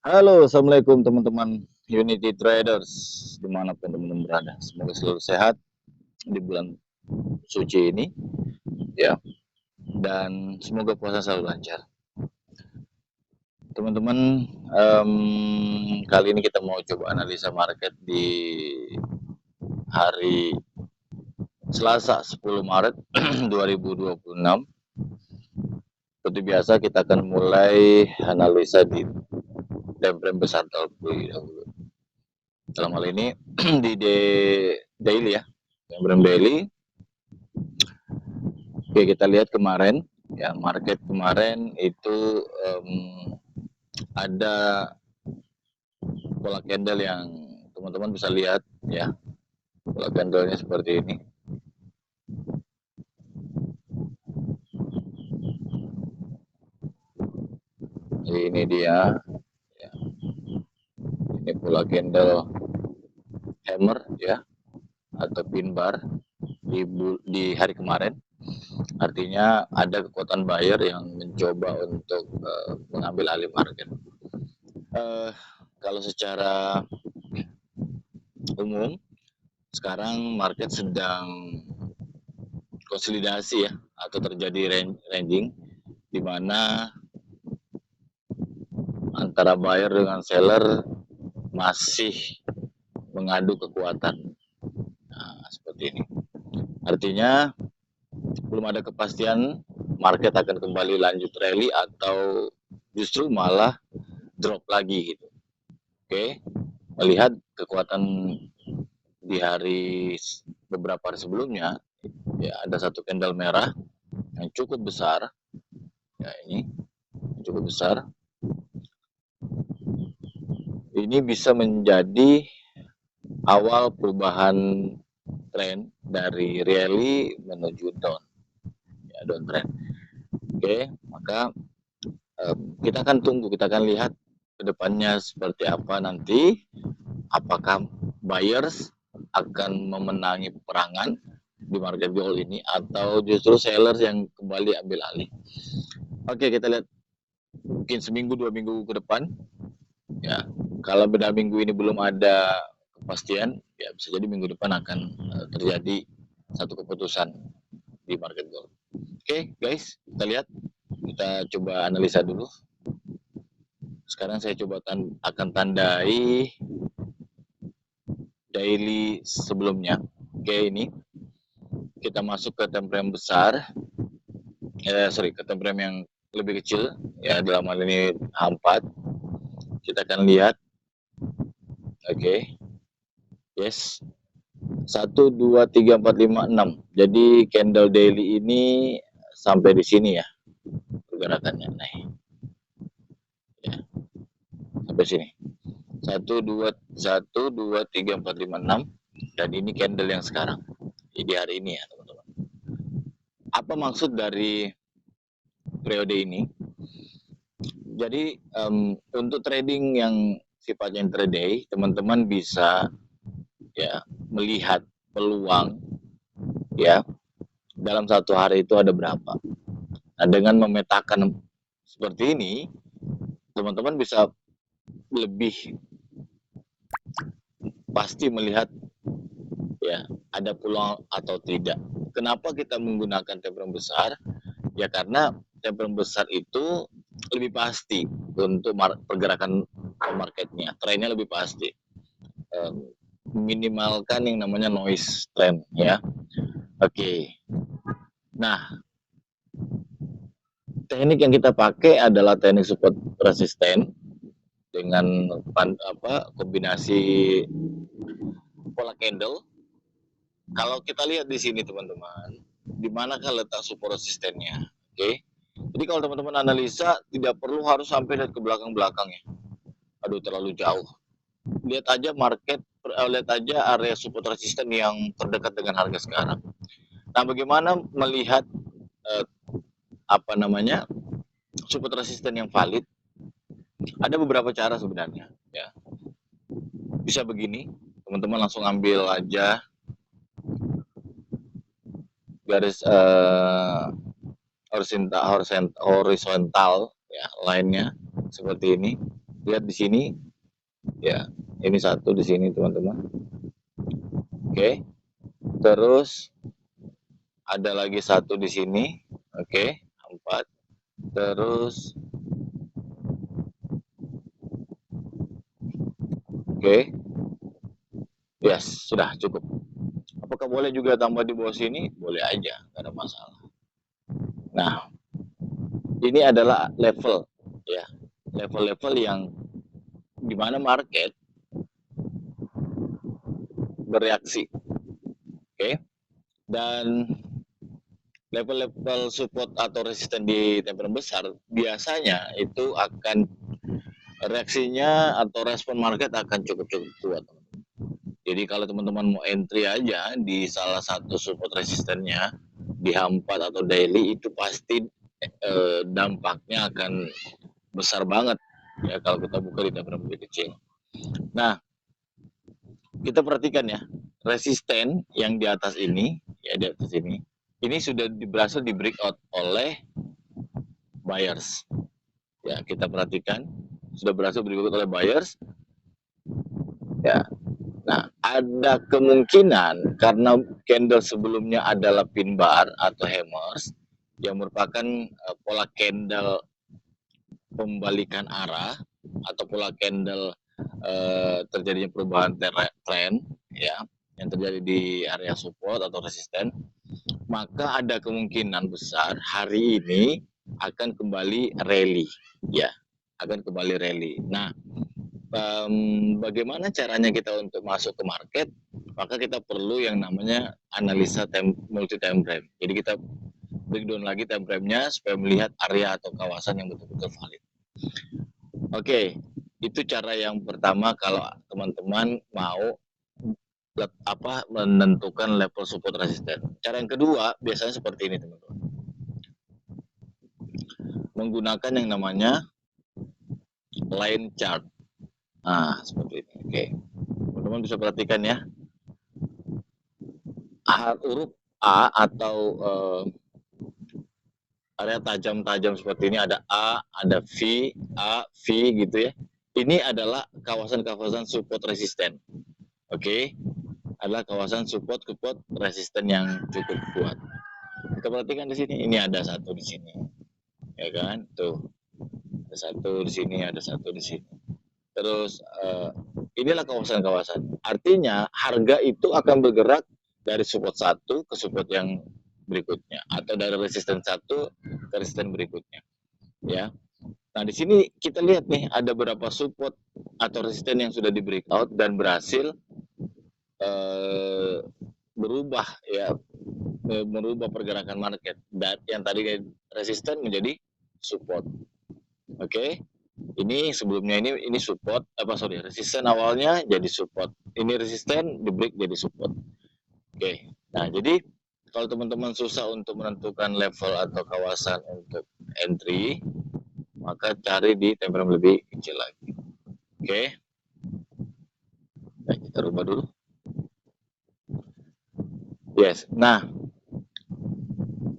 Halo, assalamualaikum teman-teman Unity Traders dimanapun teman-teman berada. Semoga selalu sehat di bulan suci ini, ya. Dan semoga puasa selalu lancar. Teman-teman, kali ini kita mau coba analisa market di hari Selasa 10 Maret 2026. Seperti biasa kita akan mulai analisa di time frame besar terlebih dahulu. Dalam hal ini di daily ya, time frame daily. Oke, kita lihat kemarin ya, market kemarin itu ada pola candle yang teman-teman bisa lihat ya. Pola candlenya seperti ini. Jadi ini dia ya. Ini pola candle hammer ya, atau pin bar di hari kemarin. Artinya ada kekuatan buyer yang mencoba untuk mengambil alih market. Kalau secara umum sekarang market sedang konsolidasi ya, atau terjadi ranging di mana antara buyer dengan seller masih mengadu kekuatan. Nah, seperti ini. Artinya belum ada kepastian market akan kembali lanjut rally atau justru malah drop lagi gitu. Oke, melihat kekuatan di beberapa hari sebelumnya ya, ada satu candle merah yang cukup besar ya, ini cukup besar. Ini bisa menjadi awal perubahan tren dari rally menuju down ya, downtrend. Oke, maka kita akan tunggu, kita akan lihat kedepannya seperti apa nanti. Apakah buyers akan memenangi peperangan di market gold ini atau justru sellers yang kembali ambil alih. Oke, kita lihat mungkin seminggu 2 minggu ke depan ya. Kalau beda minggu ini belum ada kepastian ya, bisa jadi minggu depan akan terjadi satu keputusan di market gold. Oke guys, kita lihat, kita coba analisa dulu. Sekarang saya coba akan tandai daily sebelumnya. Oke, ini kita masuk ke time frame besar, ke time frame yang lebih kecil ya, dalam hal ini H4. Kita akan lihat. Oke, yes, 1 2 3 4 5 6. Jadi candle daily ini sampai di sini ya pergerakannya. Nah, ya, sampai sini. 1 2 3 4 5 6, dan ini candle yang sekarang di hari ini ya, teman-teman. Apa maksud dari periode ini? Jadi untuk trading yang sifatnya intraday, teman-teman bisa ya melihat peluang ya dalam satu hari itu ada berapa. Nah, dengan memetakan seperti ini, teman-teman bisa lebih pasti melihat ya ada peluang atau tidak. Kenapa kita menggunakan time frame besar? Ya karena time frame besar itu lebih pasti untuk pergerakan marketnya, trennya lebih pasti. Minimalkan yang namanya noise trend ya. Oke. Nah, teknik yang kita pakai adalah teknik support resisten dengan kombinasi pola candle. Kalau kita lihat di sini teman-teman, di manakah letak support resistennya? Oke. Jadi kalau teman-teman analisa tidak perlu harus sampai lihat ke belakang-belakang ya. Aduh, terlalu jauh. Lihat aja lihat aja area support resisten yang terdekat dengan harga sekarang. Nah, bagaimana melihat support resisten yang valid? Ada beberapa cara sebenarnya ya. Bisa begini, teman-teman langsung ambil aja garis horizontal ya, line-nya seperti ini. Lihat di sini, ya, ini satu di sini teman-teman. Oke, terus ada lagi satu di sini. Oke, 4. Terus, oke, yes, sudah cukup. Apakah boleh juga tambah di bawah sini? Boleh aja, nggak ada masalah. Nah, ini adalah level, ya, level-level yang dimana market bereaksi, oke. Dan level-level support atau resisten di temperan besar biasanya itu akan reaksinya atau respon market akan cukup-cukup kuat. Jadi kalau teman-teman mau entry aja di salah satu support resistennya di H4 atau daily itu pasti dampaknya akan besar banget ya kalau kita buka di temperan lebih kecil. Nah, kita perhatikan ya, resisten yang di atas ini, ya di atas ini sudah berhasil di breakout oleh buyers. Ya, kita perhatikan sudah berhasil di breakout oleh buyers. Ya, nah, ada kemungkinan karena candle sebelumnya adalah pin bar atau hammers yang merupakan pola candle pembalikan arah atau pola candle terjadinya perubahan tren ya yang terjadi di area support atau resisten, maka ada kemungkinan besar hari ini akan kembali rally ya, akan kembali rally. Nah, bagaimana caranya kita untuk masuk ke market? Maka kita perlu yang namanya analisa multi time frame. Jadi kita breakdown lagi time frame-nya supaya melihat area atau kawasan yang betul-betul valid. Oke, itu cara yang pertama kalau teman-teman mau menentukan level support resisten. Cara yang kedua biasanya seperti ini teman-teman. Menggunakan yang namanya line chart. Nah, seperti ini. Oke. Teman-teman bisa perhatikan ya. Huruf A atau area tajam-tajam seperti ini ada A, ada V, A, V gitu ya. Ini adalah kawasan-kawasan support resisten. Oke. Adalah kawasan support resisten yang cukup kuat. Kita perhatikan di sini, ini ada satu di sini. Ya kan? Tuh. Ada satu di sini, ada satu di sini. Terus inilah kawasan-kawasan. Artinya harga itu akan bergerak dari support satu ke support yang berikutnya atau dari resisten satu ke resisten berikutnya. Ya. Nah, di sini kita lihat nih ada beberapa support atau resisten yang sudah di breakout dan berhasil berubah ya, merubah pergerakan market dan yang tadi resisten menjadi support. Oke. Ini sebelumnya ini support resisten awalnya jadi support. Ini resisten di break jadi support. Oke. Nah, jadi kalau teman-teman susah untuk menentukan level atau kawasan untuk entry, maka cari di time frame lebih kecil lagi. Oke. Nah, kita rubah dulu. Yes. Nah,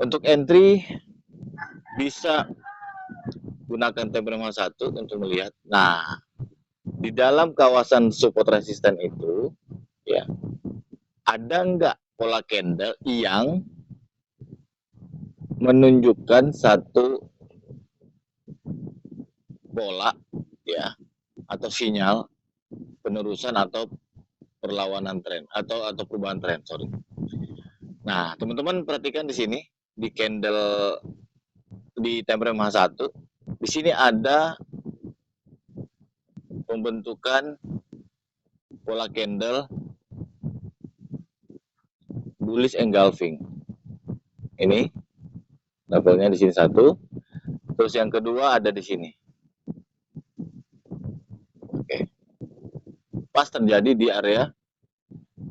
untuk entry bisa gunakan time frame 1 untuk melihat. Nah, di dalam kawasan support resisten itu ya ada nggak pola candle yang menunjukkan satu bola ya atau sinyal penerusan atau perlawanan tren atau perubahan tren, sorry. Nah, teman-teman perhatikan di sini di candle di time frame H1 di sini ada pembentukan pola candle bullish engulfing. Ini levelnya di sini satu. Terus yang kedua ada di sini. Oke. Pas terjadi di area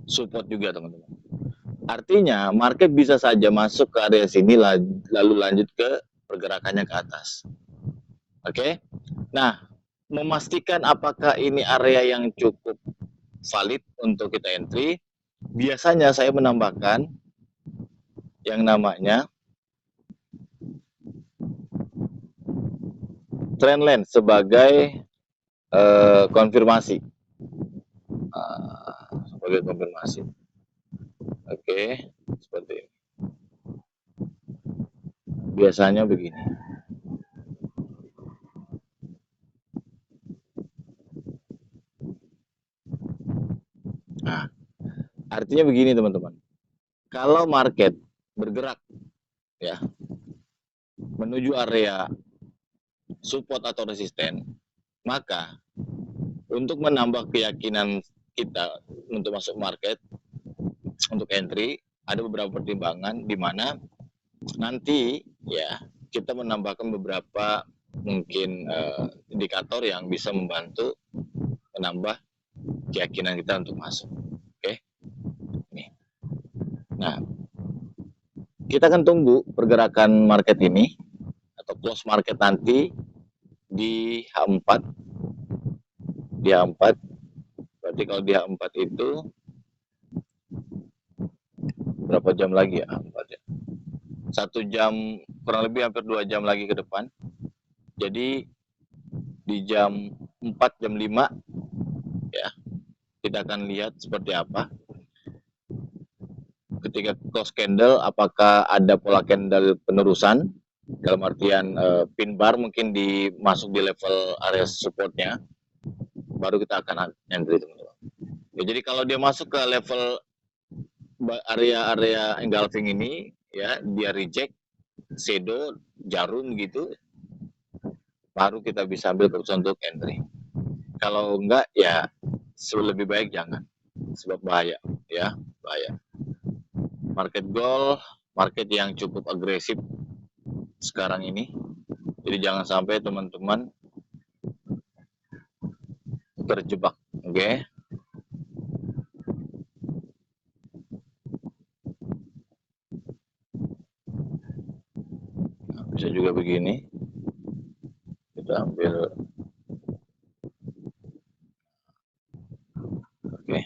support juga, teman-teman. Artinya market bisa saja masuk ke area sini lalu lanjut ke pergerakannya ke atas. Oke. Nah, memastikan apakah ini area yang cukup valid untuk kita entry, biasanya saya menambahkan yang namanya trendline sebagai konfirmasi, sebagai konfirmasi. Oke, seperti ini. Biasanya begini. Nah, artinya begini teman-teman. Kalau market bergerak ya menuju area support atau resisten, maka untuk menambah keyakinan kita untuk masuk market, untuk entry, ada beberapa pertimbangan di mana nanti ya kita menambahkan beberapa mungkin indikator yang bisa membantu menambah keyakinan kita untuk masuk. Oke. Nih. Nah, kita akan tunggu pergerakan market ini atau close market nanti di H4. Di H4. Berarti kalau di H4 itu berapa jam lagi ya? H4 ya. 1 jam, kurang lebih hampir 2 jam lagi ke depan. Jadi di jam 4, jam 5 ya, kita akan lihat seperti apa. Ketika close candle, apakah ada pola candle penerusan, dalam artian pin bar mungkin masuk di level area supportnya, baru kita akan entry teman-teman. Ya, jadi kalau dia masuk ke level area engulfing ini, ya dia reject, shadow, jarum gitu, baru kita bisa ambil keputusan untuk entry. Kalau enggak ya lebih baik jangan, sebab bahaya ya, bahaya. Market goal, market yang cukup agresif sekarang ini, jadi jangan sampai teman-teman terjebak. Oke. Nah, bisa juga begini, kita ambil. Oke.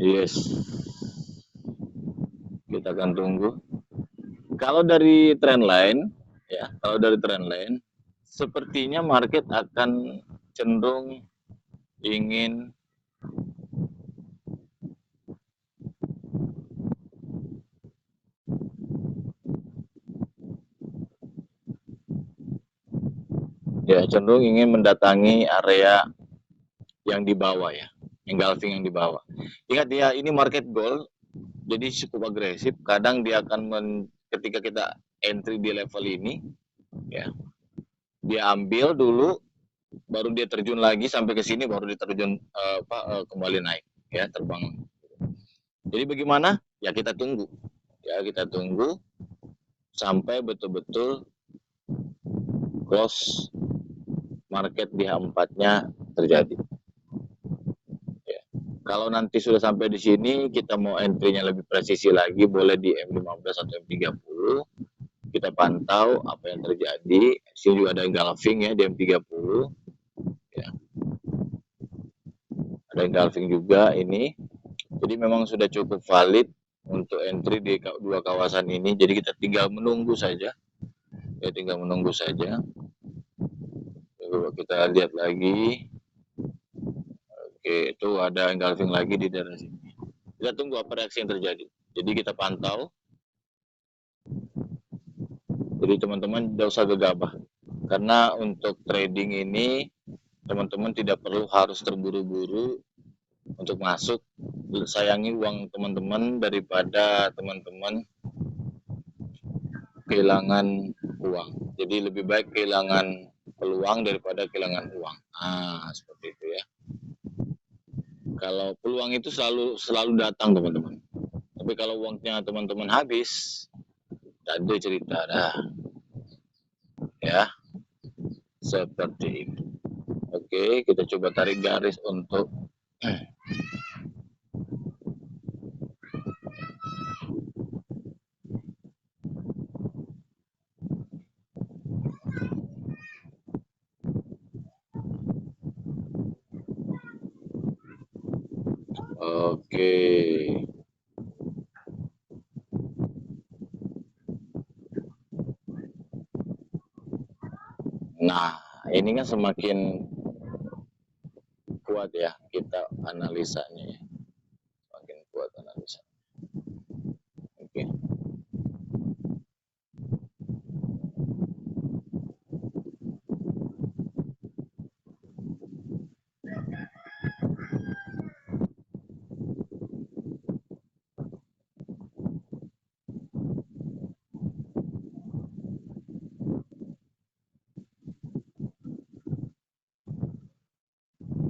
Yes, kita akan tunggu. Kalau dari trend line ya, kalau dari trend line sepertinya market akan cenderung ingin mendatangi area yang di bawah ya, engulfing yang di bawah. Ingat ya, ini market goal, jadi cukup agresif. Kadang dia akan ketika kita entry di level ini, ya, dia ambil dulu, baru dia terjun lagi sampai ke sini, baru dia terjun kembali naik, ya, terbang. Jadi bagaimana? Ya kita tunggu, sampai betul-betul close market di H4-nya terjadi. Ya. Kalau nanti sudah sampai di sini, kita mau entry-nya lebih presisi lagi, boleh di M15 atau M30. Kita pantau apa yang terjadi. Di sini juga ada engulfing ya di M30. Ya. Ada engulfing juga ini. Jadi memang sudah cukup valid untuk entry di dua kawasan ini. Jadi kita tinggal menunggu saja. Ya, tinggal menunggu saja. Coba kita lihat lagi. Oke, itu ada engulfing lagi di daerah sini. Kita tunggu apa reaksi yang terjadi. Jadi kita pantau. Jadi teman-teman tidak usah gegabah. Karena untuk trading ini teman-teman tidak perlu harus terburu-buru untuk masuk. Sayangi uang teman-teman daripada teman-teman kehilangan uang. Jadi lebih baik kehilangan peluang daripada kehilangan uang. Seperti itu ya. Kalau peluang itu selalu datang teman-teman. Tapi kalau uangnya teman-teman habis, tadi cerita dah. Ya, seperti itu. Oke, kita coba tarik garis untuk oke. Nah, ini kan semakin kuat ya kita analisanya ya. Semakin kuat analisa. Oke.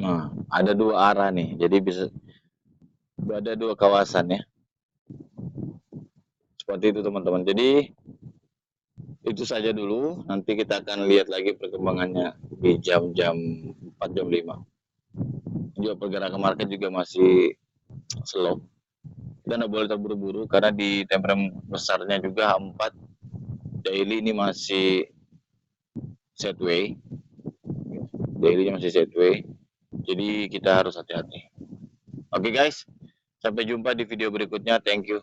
Nah, ada dua arah nih. Jadi bisa ada dua kawasan ya. Seperti itu teman-teman. Jadi itu saja dulu. Nanti kita akan lihat lagi perkembangannya di jam-jam 4 jam 5. Juga pergerakan market juga masih slow. Dan tidak boleh terburu-buru karena di time frame besarnya juga H4 daily ini masih sideways. Daily masih sideways. Jadi kita harus hati-hati. Oke guys, sampai jumpa di video berikutnya. Thank you.